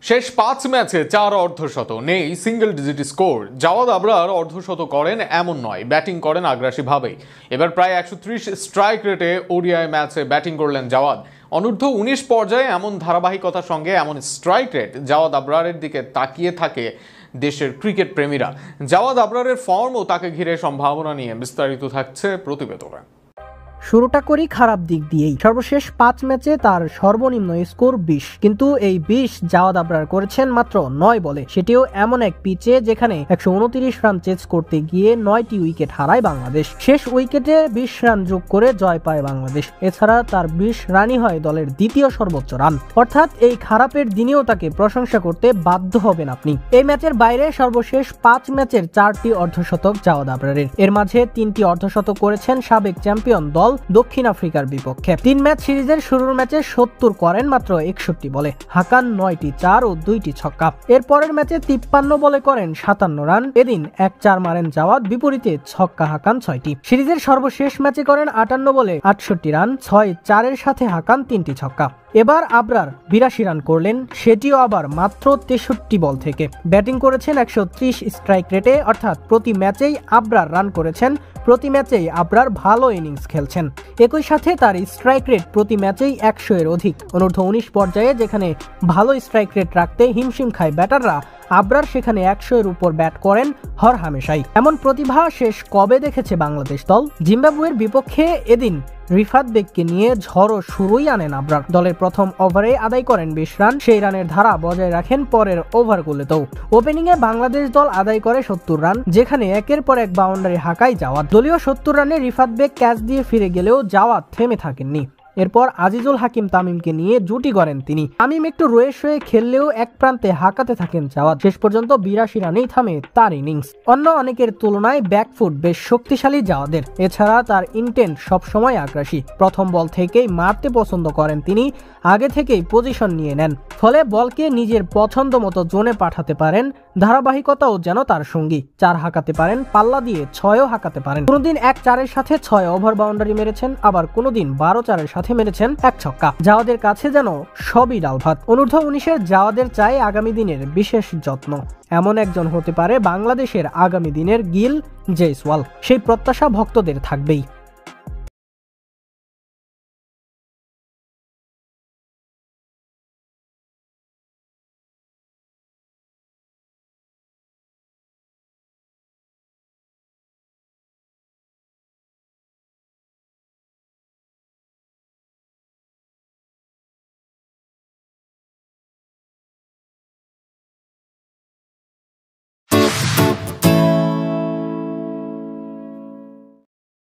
শেষ ৫ ম্যাচে ৪ অর্ধশত, নেই single digit score. Jawad Abrar অর্ধশত করেন এমন নয়, ব্যাটিং করেন আগ্রাসীভাবেই। এবার প্রায় ১৩০ স্ট্রাইক রেটে ওডিআই ম্যাচে ব্যাটিং করলেন জাওয়াদ। অনূর্ধ্ব-১৯ পর্যায়ে এমন ধারাবাহিকতার সঙ্গে এমন স্ট্রাইক রেট, জাওয়াদ আবরারের দিকে তাকিয়ে থাকে দেশের ক্রিকেট প্রেমীরা। জাওয়াদ আবরারের ফর্ম ও তাকে ঘিরে সম্ভাবনা নিয়ে বিস্তারিত থাকছে প্রতিবেদনে। শুরুটা করি খারাপ দিক দিয়েই। সর্বশেষ ৫ ম্যাচে তার সর্বনিম্ন স্কোর ২০, কিন্তু এই ২০ জাওয়াদ আবরার করেছেন মাত্র ৯ বলে, সেটিও এমন এক পিচে যেখানে ১২৯ রান চেজ করতে গিয়ে ৯টি উইকেট হারায় বাংলাদেশ। শেষ উইকেটে ২০ রান যোগ করে জয় পায় বাংলাদেশ। এছাড়া তার ২০ রানই হয় দলের দ্বিতীয় সর্বোচ্চ রান। অর্থাৎ এই খারাপের দিনেও তাকে প্রশংসা করতে বাধ্য হবেন আপনি। এই ম্যাচের বাইরে সর্বশেষ ৫ ম্যাচের ৪টি অর্ধশতক জাওয়াদ আবরারের। এর মাঝে ৩টি অর্ধশতক করেছেন সাবেক চ্যাম্পিয়ন দল দক্ষিণ আফ্রিকার বিপক্ষে। ৩ ম্যাচ সিরিজের শুরুর ম্যাচে ৭০ করেন মাত্র ৬১ বলে, হাঁকান ৯টি ৪ ও ২টি ছক্কা। এর পরের ম্যাচে ৫৩ বলে করেন ৫৭ রান, এদিন ১-৪ মারেন জাওয়াদ, বিপরীতে ছক্কা হাঁকান ৬টি। সিরিজের সর্বশেষ ম্যাচে করেন ৫৮ বলে ৬৮ রান, ৬-৪ সাথে হাঁকান ৩টি ছক্কা। এবার আবরার ৮২ রান করলেন, সেটিও আবার মাত্র ৬৩ বল থেকে। ব্যাটিং করেছেন ১৩০ স্ট্রাইক রেটে, অর্থাৎ প্রতি ম্যাচেই আবরার রান করেছেন, প্রতি ম্যাচেই আবরার ভালো ইনিংস খেলছেন। একই সাথে তার স্ট্রাইক রেট প্রতি ম্যাচেই ১০০ এর অধিক। অনূর্ধ্ব-১৯ পর্যায়ে যেখানে ভালো স্ট্রাইক রেট রাখতে হিমশিম খায় ব্যাটাররা, আবরার সেখানে ১০০ এর উপর ব্যাট করেন হরহামেশাই। এমন প্রতিভা শেষ কবে দেখেছে বাংলাদেশ দল? জিম্বাবুয়ের বিপক্ষে এদিন রিফাত বেগকে নিয়ে ঝড়ো শুরুই আনেন আবরার। দলের প্রথম ওভারে আদায় করেন ২০ রান, সেই রানের ধারা বজায় রাখেন পরের ওভারগুলোতেও। ওপেনিংয়ে বাংলাদেশ দল আদায় করে ৭০ রান, যেখানে একের পর এক বাউন্ডারি হাঁকায় জাওয়াদ। দলীয় ৭০ রানে রিফাত বেগ ক্যাচ দিয়ে ফিরে গেলেও জাওয়াদ থেমে থাকেননি। এরপর আজিজুল হাকিম তামিমকে নিয়ে জুটি গড়েন তিনি। তামিম একটু রয়ে শয়ে খেললেও এক প্রান্তে হাঁকাতে থাকেন জাওয়াদ। শেষ পর্যন্ত ৮২ রানেই থামে তার ইনিংস। অন্য অনেকের তুলনায় ব্যাকফুট বেশ শক্তিশালী জাওয়াদের। এছাড়া তার ইনটেন্ট সবসময় আগ্রাসী। প্রথম বল থেকেই মারতে পছন্দ করেন তিনি, আগে থেকেই পজিশন নিয়ে নেন, ফলে বলকে নিজের পছন্দ মতো জোনে পাঠাতে পারেন। ধারাবাহিকতাও যেন তার সঙ্গী। ৪ হাঁকাতে পারেন, পাল্লা দিয়ে ৬ও হাঁকাতে পারেন। কোনোদিন ১-৪-এর সাথে ৬ ওভার বাউন্ডারি মেরেছেন, আবার কোনোদিন ১২-৪-এর সাথে মেরেছেন ১ ছক্কা। জাওয়াদের কাছে যেন সবই ডাল ভাত। অনূর্ধ্ব-১৯-এর জাওয়াদের চাই আগামী দিনের বিশেষ যত্ন। এমন একজন হতে পারে বাংলাদেশের আগামী দিনের গিল জয়সওয়াল। সেই প্রত্যাশা ভক্তদের থাকবেই।